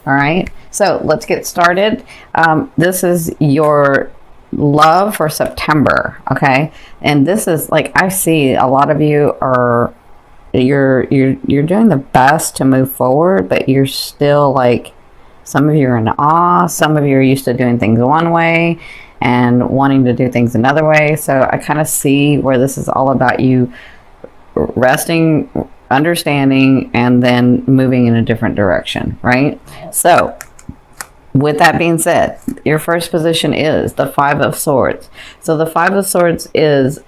All right, so let's get started. This is your love for September, okay? And this is like, I see a lot of you are, you're doing the best to move forward, but you're still like, some of you are in awe, some of you are used to doing things one way and wanting to do things another way. So I kind of see where this is all about you resting, understanding, and then moving in a different direction, right? So with that being said, your first position is the Five of Swords. So the Five of Swords is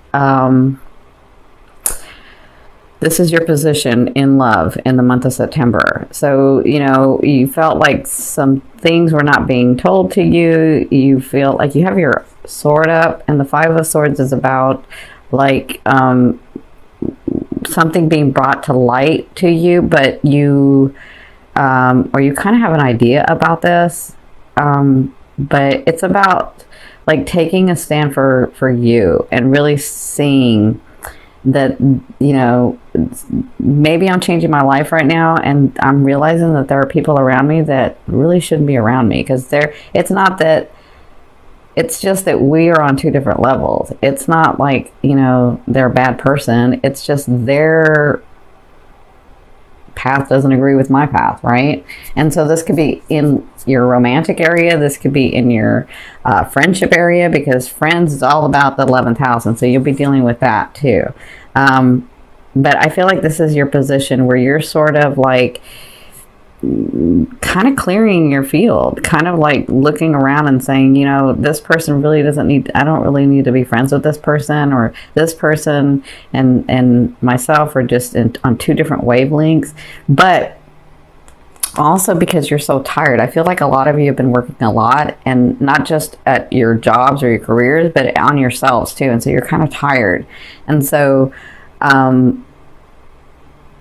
this is your position in love in the month of September. So, you know, you felt like some things were not being told to you. You feel like you have your sword up, and the Five of Swords is about like something being brought to light to you, but you or you kind of have an idea about this, but it's about like taking a stand for you and really seeing that, you know, maybe I'm changing my life right now and I'm realizing that there are people around me that really shouldn't be around me, because it's not that, it's just that we are on two different levels. It's not like, you know, they're a bad person. It's just their path doesn't agree with my path, right? And so this could be in your romantic area. This could be in your friendship area, because friends is all about the 11th house. And so you'll be dealing with that too. But I feel like this is your position where you're sort of like kind of clearing your field, kind of like looking around and saying, you know, this person really doesn't need, I don't really need to be friends with this person, or this person and myself are just on two different wavelengths. But also because you're so tired, I feel like a lot of you have been working a lot, and not just at your jobs or your careers, but on yourselves too. And so you're kind of tired. And so,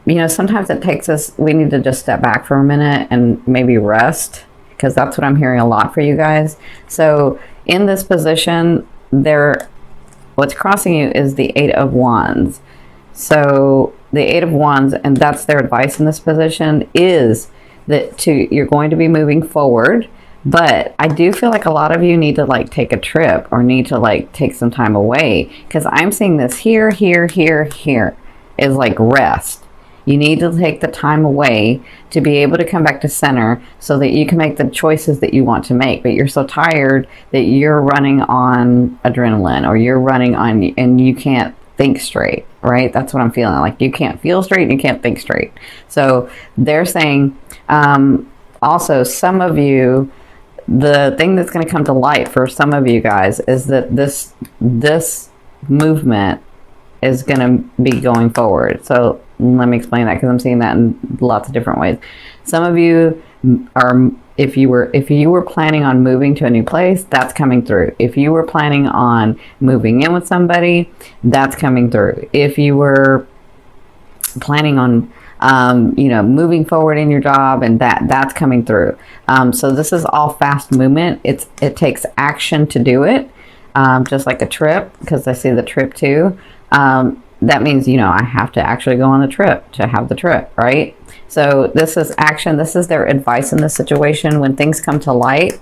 you know, sometimes it takes us, we need to just step back for a minute and maybe rest, because that's what I'm hearing a lot for you guys. So in this position, what's crossing you is the Eight of Wands. So the Eight of Wands, and that's their advice in this position, is that you're going to be moving forward. But I do feel like a lot of you need to like take a trip, or need to like take some time away, because I'm seeing this here is like rest. You need to take the time away to be able to come back to center so that you can make the choices that you want to make. But you're so tired that you're running on adrenaline, or you're running on, and you can't think straight, right? That's what I'm feeling. Like you can't feel straight and you can't think straight. So they're saying, also some of you, the thing that's going to come to light for some of you guys is that this movement is going to be going forward. So let me explain that, because I'm seeing that in lots of different ways. Some of you are, if you were planning on moving to a new place, that's coming through. If you were planning on moving in with somebody, that's coming through. If you were planning on you know, moving forward in your job, and that's coming through. So this is all fast movement. It takes action to do it, just like a trip, because I see the trip too. That means, you know, I have to actually go on the trip to have the trip, right? So this is action. This is their advice in this situation. When things come to light,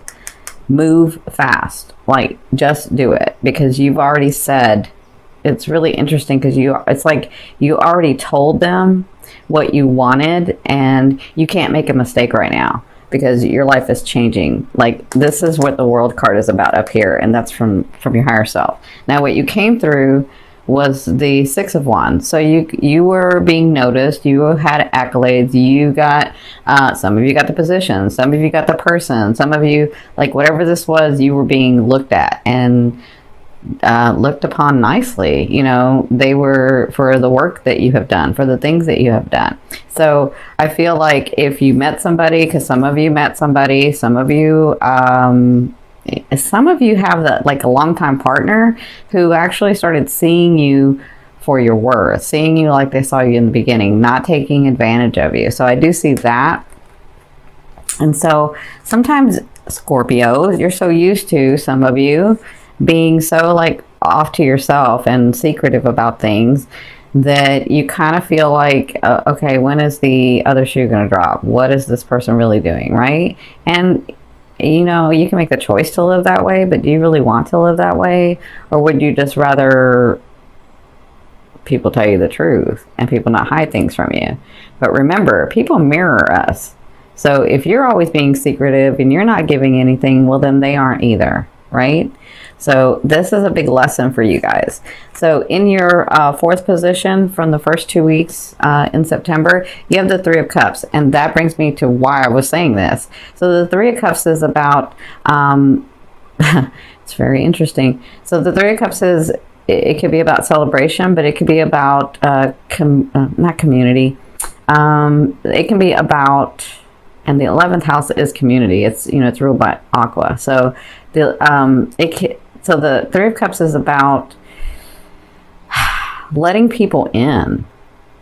move fast. Like, just do it, because you've already said, it's really interesting, because it's like you already told them what you wanted, and you can't make a mistake right now, because your life is changing. Like, this is what the World card is about up here, and that's from your higher self. Now, what you came through was the Six of Wands. So you were being noticed, you had accolades, you got, some of you got the position, some of you got the person, some of you, like whatever this was, you were being looked at and looked upon nicely. You know, they were for the work that you have done, for the things that you have done. So I feel like if you met somebody, because some of you met somebody, some of you have that, like a longtime partner who actually started seeing you for your worth, seeing you like they saw you in the beginning, not taking advantage of you. So I do see that. And so sometimes, Scorpio, you're so used to, some of you, being so like off to yourself and secretive about things, that you kind of feel like, okay, when is the other shoe going to drop? What is this person really doing, right? And you know, you can make the choice to live that way, but do you really want to live that way? Or would you just rather people tell you the truth and people not hide things from you? But remember, people mirror us. So if you're always being secretive and you're not giving anything, well, then they aren't either, right? So this is a big lesson for you guys. So in your fourth position from the first 2 weeks in September, you have the Three of Cups. And that brings me to why I was saying this. So the Three of Cups is about, it's very interesting. So the Three of Cups is, it could be about celebration, but it could be about, not community. It can be about, and the 11th house is community. It's, you know, it's ruled by Aqua. So so the Three of Cups is about letting people in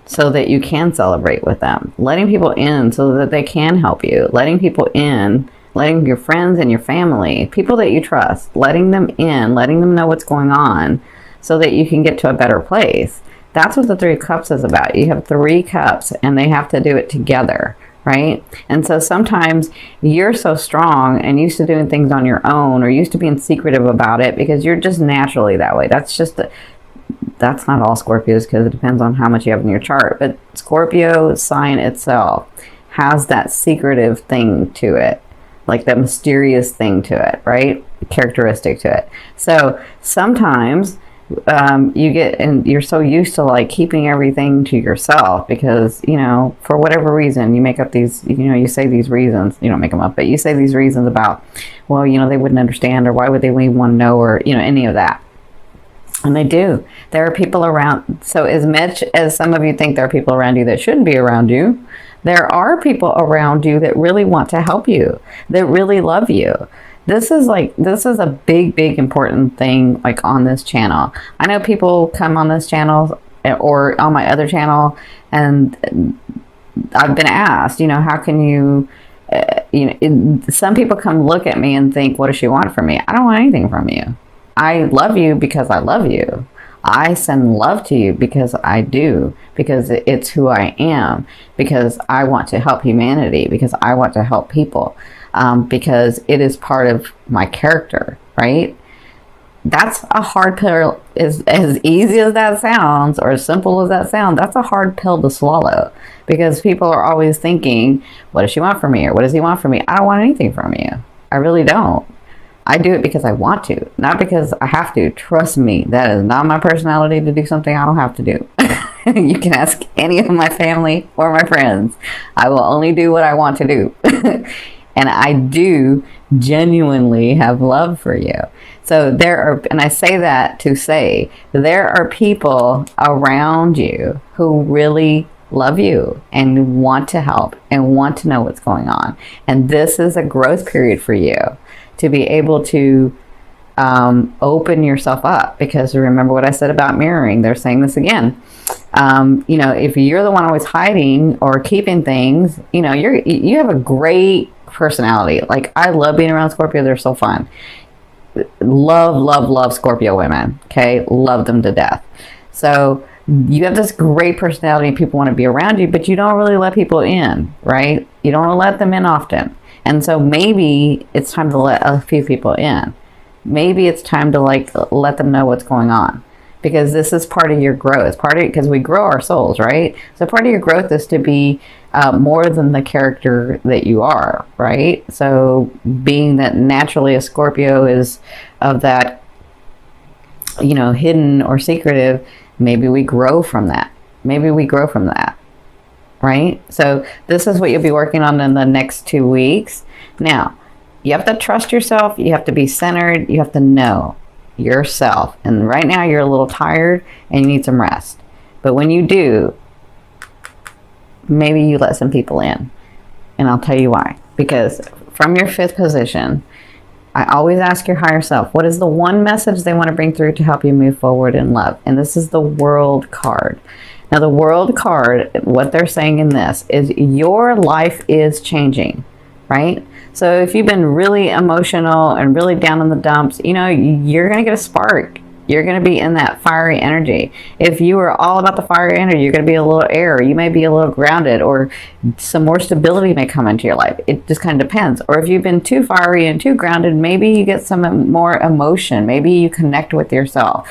so that you can celebrate with them. Letting people in so that they can help you. Letting people in, letting your friends and your family, people that you trust, letting them in, letting them know what's going on so that you can get to a better place. That's what the Three of Cups is about. You have 3 cups and they have to do it together. Right? And so sometimes you're so strong and used to doing things on your own or used to being secretive about it because you're just naturally that way. That's not all Scorpios, because it depends on how much you have in your chart. But Scorpio sign itself has that secretive thing to it, like that mysterious thing to it, right? Characteristic to it. So sometimes you get, and you're so used to like keeping everything to yourself because, you know, for whatever reason you make up these, you know, you say these reasons, you don't make them up, but you say these reasons about, well, you know, they wouldn't understand, or why would they even want to know, or, you know, any of that. And they do. There are people around. So as much as some of you think there are people around you that shouldn't be around you, there are people around you that really want to help you, that really love you. This is a big important thing, like on this channel. I know people come on this channel or on my other channel, and I've been asked, you know, how can you, some people come look at me and think, what does she want from me? I don't want anything from you. I love you because I love you. I send love to you because I do, because it's who I am, because I want to help humanity, because I want to help people. Because it is part of my character, right? That's a hard pill. As easy as that sounds, or as simple as that sounds, that's a hard pill to swallow, because people are always thinking, what does she want from me? Or what does he want from me? I don't want anything from you. I really don't. I do it because I want to, not because I have to. Trust me, that is not my personality to do something I don't have to do. You can ask any of my family or my friends. I will only do what I want to do. And I do genuinely have love for you. So there are, and I say that to say, there are people around you who really love you and want to help and want to know what's going on. And this is a growth period for you to be able to open yourself up, because remember what I said about mirroring. They're saying this again. You know, if you're the one always hiding or keeping things, you know, you have a great personality. Like, I love being around Scorpio. They're so fun. Love Scorpio women. Okay, love them to death. So you have this great personality and people want to be around you, but you don't really let people in, right? You don't let them in often. And so maybe it's time to let a few people in. Maybe it's time to like let them know what's going on, because this is part of your growth. Because we grow our souls, right? So part of your growth is to be more than the character that you are, right? So being that naturally a Scorpio is of that, you know, hidden or secretive, maybe we grow from that. Right? So this is what you'll be working on in the next 2 weeks. Now, you have to trust yourself. You have to be centered. You have to know yourself. And right now you're a little tired and you need some rest. But when you do, maybe you let some people in. And I'll tell you why. Because from your 5th position, I always ask your higher self, what is the one message they want to bring through to help you move forward in love? And this is the World card. Now, the World card, what they're saying in this is your life is changing, right? So if you've been really emotional and really down in the dumps, you know, you're going to get a spark You're going to be in that fiery energy. If you are all about the fiery energy, you're going to be a little air. You may be a little grounded, or some more stability may come into your life. It just kind of depends. Or if you've been too fiery and too grounded, maybe you get some more emotion. Maybe you connect with yourself.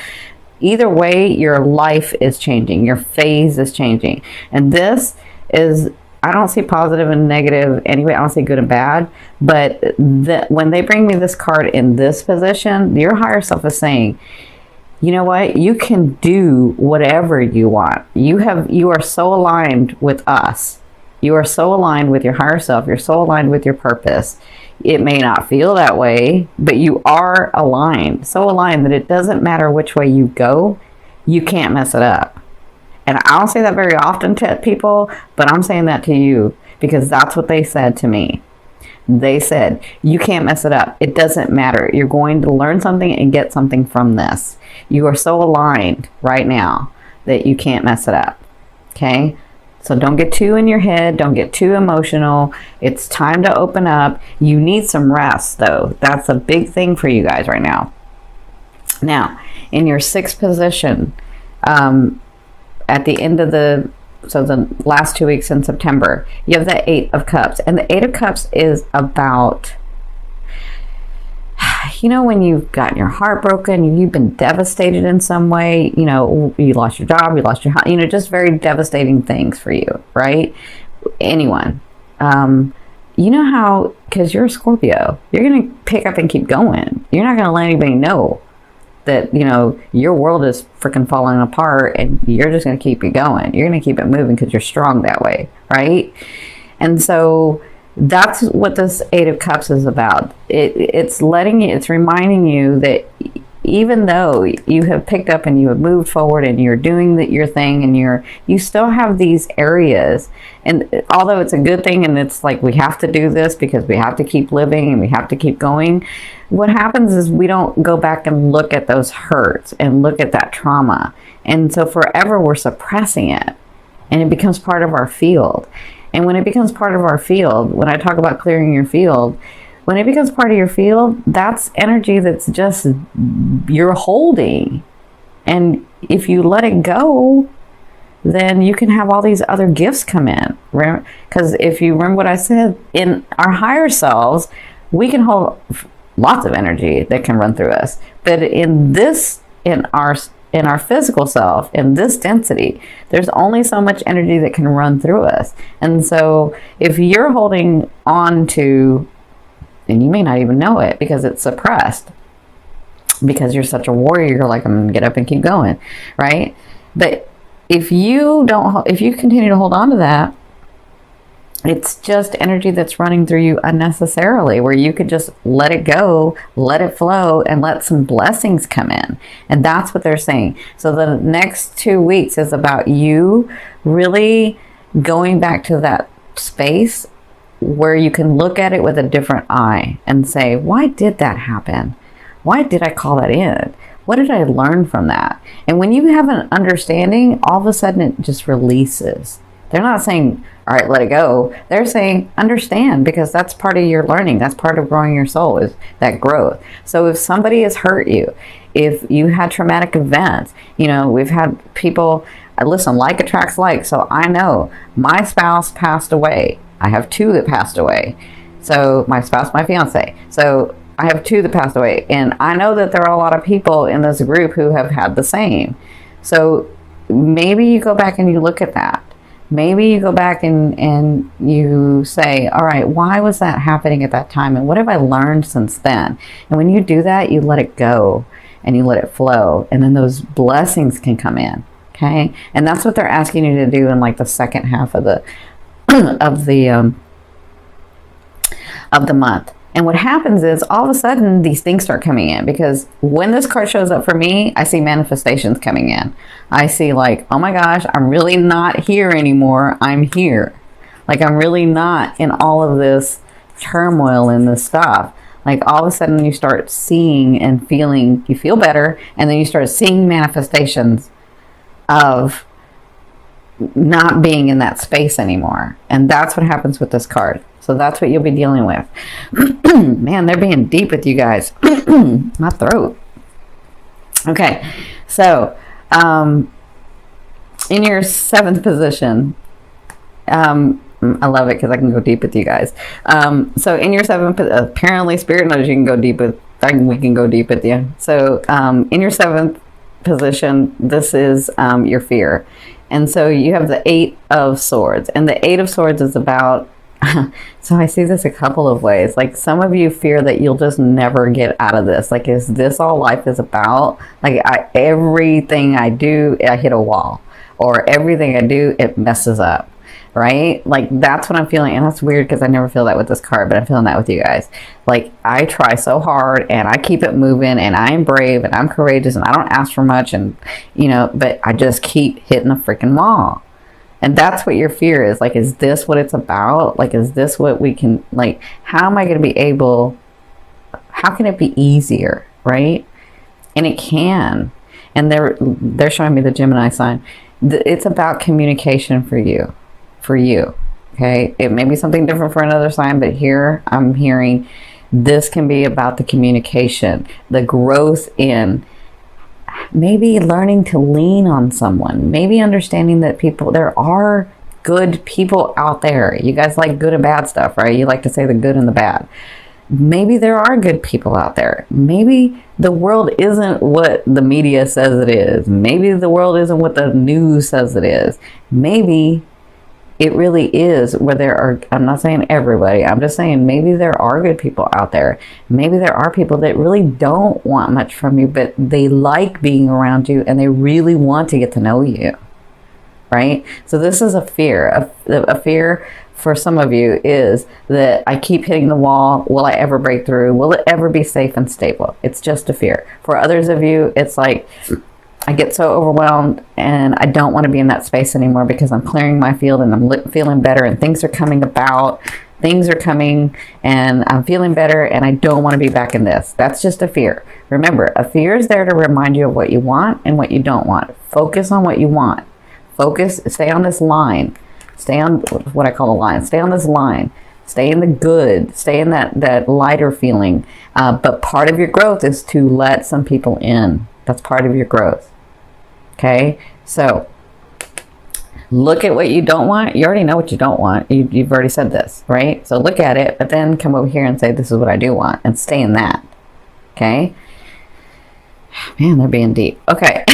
Either way, your life is changing. Your phase is changing. And this is, I don't see positive and negative anyway. I don't see good and bad. But when they bring me this card in this position, your higher self is saying, you know what? You can do whatever you want. You are so aligned with us. You are so aligned with your higher self. You're so aligned with your purpose. It may not feel that way, but you are aligned. So aligned that it doesn't matter which way you go, you can't mess it up. And I don't say that very often to people, but I'm saying that to you because that's what they said to me. They said, you can't mess it up. It doesn't matter. You're going to learn something and get something from this. You are so aligned right now that you can't mess it up. Okay? So don't get too in your head. Don't get too emotional. It's time to open up. You need some rest, though. That's a big thing for you guys right now. Now, in your sixth position, at the end of the last 2 weeks in September, you have the Eight of Cups. And the Eight of Cups is about, you know, when you've gotten your heart broken, you've been devastated in some way, you know, you lost your job, you lost your house, you know, just very devastating things for you, right? Anyone. You know how, because you're a Scorpio, you're going to pick up and keep going. You're not going to let anybody know that, you know, your world is freaking falling apart and you're just going to keep it going. You're going to keep it moving because you're strong that way, right? And so that's what this Eight of Cups is about. It's reminding you that even though you have picked up and you have moved forward and you're doing your thing and you still have these areas. And although it's a good thing and it's like we have to do this because we have to keep living and we have to keep going, what happens is we don't go back and look at those hurts and look at that trauma. And so forever we're suppressing it and it becomes part of our field. And when it becomes part of our field, when I talk about clearing your field, when it becomes part of your field, that's energy that's just you're holding. And if you let it go, then you can have all these other gifts come in. Because if you remember what I said, in our higher selves, we can hold lots of energy that can run through us. But in our physical self, in this density, there's only so much energy that can run through us. And so if you're holding on to, and you may not even know it because it's suppressed, because you're such a warrior, you're like, I'm going to get up and keep going, right? But if you continue to hold on to that, it's just energy that's running through you unnecessarily, where you could just let it go, let it flow, and let some blessings come in. And that's what they're saying. So the next 2 weeks is about you really going back to that space where you can look at it with a different eye and say, why did that happen? Why did I call that in? What did I learn from that? And when you have an understanding, all of a sudden it just releases. They're not saying, all right, let it go. They're saying, understand, because that's part of your learning. That's part of growing your soul, is that growth. So if somebody has hurt you, if you had traumatic events, you know, we've had people, listen, like attracts like. So I know my spouse passed away. I have 2 that passed away. So my spouse, my fiance. So I have 2 that passed away. And I know that there are a lot of people in this group who have had the same. So maybe you go back and you look at that. Maybe you go back and you say, all right, why was that happening at that time? And what have I learned since then? And when you do that, you let it go and you let it flow. And then those blessings can come in. Okay. And that's what they're asking you to do in like the second half of the of the month. And what happens is all of a sudden these things start coming in, because when this card shows up for me, I see manifestations coming in. I see like, oh my gosh, I'm really not here anymore. I'm here. Like I'm really not in all of this turmoil and this stuff. Like all of a sudden you start seeing and feeling, you feel better. And then you start seeing manifestations of not being in that space anymore. And that's what happens with this card. So that's what you'll be dealing with. Man, they're being deep with you guys. My throat. Okay, so in your seventh position, I love it because I can go deep with you guys. So in your seventh, apparently Spirit knows you can go deep with. We can go deep with you. So in your seventh position, this is your fear, and so you have the Eight of Swords, and the Eight of Swords is about. So I see this a couple of ways. Like some of you fear that you'll just never get out of this. Like, is this all life is about? Like everything I do, I hit a wall, or everything I do, it messes up. Right? Like that's what I'm feeling. And that's weird because I never feel that with this card, but I'm feeling that with you guys. Like I try so hard and I keep it moving and I'm brave and I'm courageous and I don't ask for much and, you know, but I just keep hitting a freaking wall. And that's what your fear is. Like, is this what it's about? Like, is this what we can, like, how am I going to be able, how can it be easier? Right? And it can. And they're showing me the Gemini sign. It's about communication for you. Okay, it may be something different for another sign, but here I'm hearing this can be about the communication, the growth in maybe learning to lean on someone, maybe understanding that there are good people out there. You guys like good and bad stuff, right? You like to say the good and the bad. Maybe there are good people out there. Maybe the world isn't what the media says it is. Maybe the world isn't what the news says it is. Maybe it really is where there are, I'm not saying everybody, I'm just saying maybe there are good people out there. Maybe there are people that really don't want much from you, but they like being around you and they really want to get to know you, right? So this is a fear. A fear for some of you is that I keep hitting the wall. Will I ever break through? Will it ever be safe and stable? It's just a fear. For others of you, it's like, I get so overwhelmed and I don't want to be in that space anymore because I'm clearing my field and I'm feeling better and things are coming about. Things are coming and I'm feeling better and I don't want to be back in this. That's just a fear. Remember, a fear is there to remind you of what you want and what you don't want. Focus on what you want. Focus, stay on this line. Stay on what I call a line. Stay on this line. Stay in the good. Stay in that lighter feeling. But part of your growth is to let some people in. That's part of your growth. Okay, so look at what you don't want. You already know what you don't want. You've already said this, right? So look at it, but then come over here and say, this is what I do want, and stay in that. Okay? Man, they're being deep. Okay.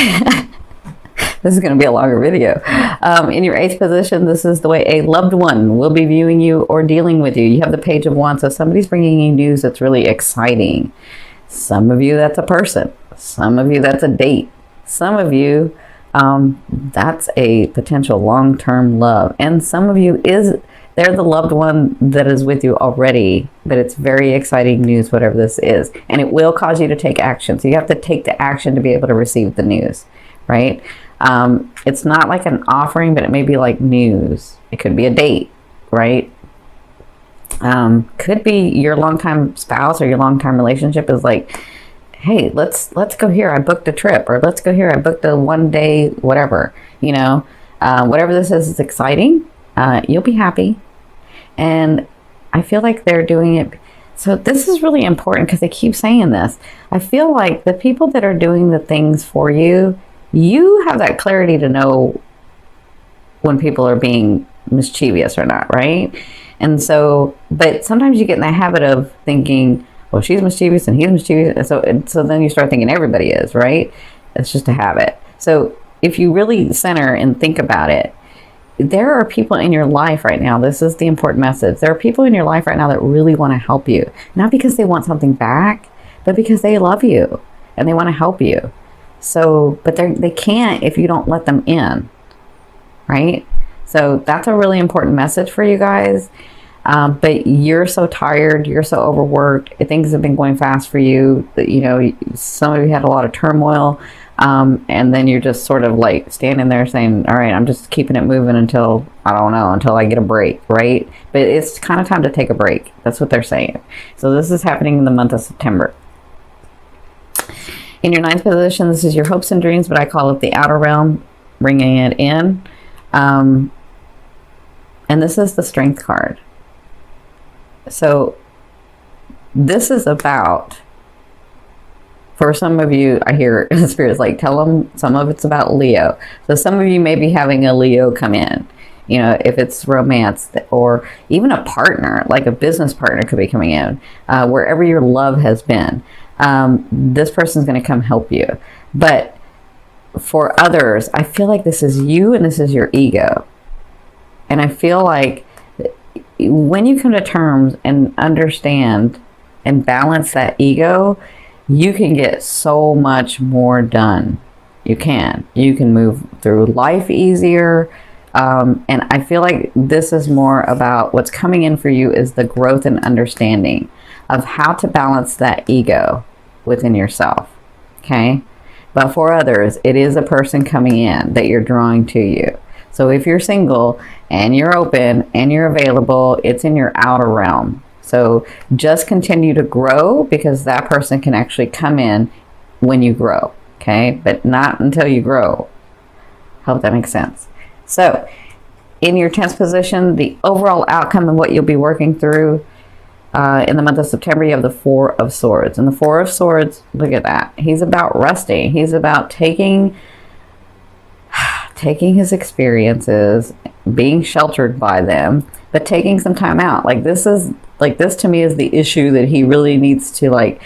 This is going to be a longer video. In your eighth position, this is the way a loved one will be viewing you or dealing with you. You have the Page of Wands, so somebody's bringing you news that's really exciting. Some of you, that's a person. Some of you, that's a date. Some of you, that's a potential long-term love. And some of you, they're the loved one that is with you already, but it's very exciting news, whatever this is. And it will cause you to take action. So you have to take the action to be able to receive the news, right? It's not like an offering, but it may be like news. It could be a date, right? Could be your longtime spouse or your longtime relationship is like, hey, let's go here. I booked a trip, or let's go here. I booked a 1 day, whatever, whatever this is exciting. You'll be happy. And I feel like they're doing it. So this is really important because they keep saying this. I feel like the people that are doing the things for you, you have that clarity to know when people are being mischievous or not, right? And so, but sometimes you get in the habit of thinking, well, she's mischievous and he's mischievous. And so then you start thinking everybody is, right? It's just a habit. So if you really center and think about it, there are people in your life right now. This is the important message. There are people in your life right now that really want to help you. Not because they want something back, but because they love you and they want to help you. So, but they can't if you don't let them in, right? So that's a really important message for you guys. But you're so tired, you're so overworked, things have been going fast for you, some of you had a lot of turmoil, and then you're just sort of like standing there saying, all right, I'm just keeping it moving until I get a break, right? But it's kind of time to take a break. That's what they're saying. So this is happening in the month of September. In your ninth position, this is your hopes and dreams, but I call it the outer realm, bringing it in. And this is the Strength card. So this is about, For some of you, I hear spirits like, tell them some of it's about Leo. So some of you may be having a Leo come in. You know, if it's romance or even a partner, like a business partner could be coming in, wherever your love has been. This person's going to come help you. But for others, I feel like this is you and this is your ego. And I feel like when you come to terms and understand and balance that ego, you can get so much more done. You can move through life easier. And I feel like this is more about what's coming in for you is the growth and understanding of how to balance that ego within yourself. Okay. But for others, it is a person coming in that you're drawing to you. So if you're single and you're open and you're available, it's in your outer realm. So just continue to grow, because that person can actually come in when you grow, okay? But not until you grow. Hope that makes sense. So in your 10th position, the overall outcome and what you'll be working through in the month of September, you have the Four of Swords. And the Four of Swords, look at that. He's about resting. He's about taking his experiences, being sheltered by them, but taking some time out. Like this to me is the issue that he really needs to like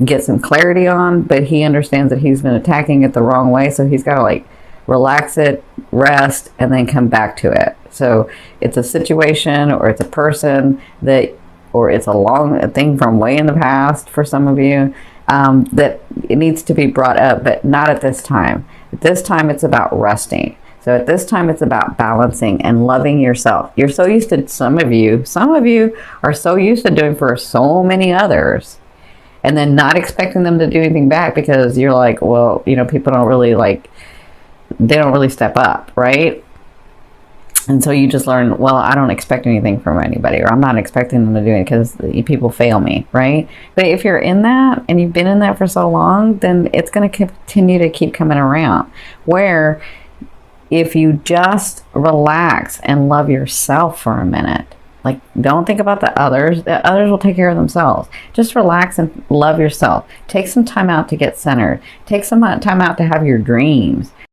get some clarity on, but he understands that he's been attacking it the wrong way. So he's got to like relax it, rest, and then come back to it. So it's a situation or it's a person that, or it's a thing from way in the past for some of you, that it needs to be brought up, but not at this time. At this time, it's about resting. So at this time, it's about balancing and loving yourself. You're so used to, some of you are so used to doing for so many others, and then not expecting them to do anything back, because you're like, well, you know, people don't really they don't really step up, right? And so you just learn, well, I don't expect anything from anybody, or I'm not expecting them to do it because people fail me, right? But if you're in that and you've been in that for so long, then it's going to continue to keep coming around. Where if you just relax and love yourself for a minute, like don't think about the others will take care of themselves. Just relax and love yourself. Take some time out to get centered. Take some time out to have your dreams.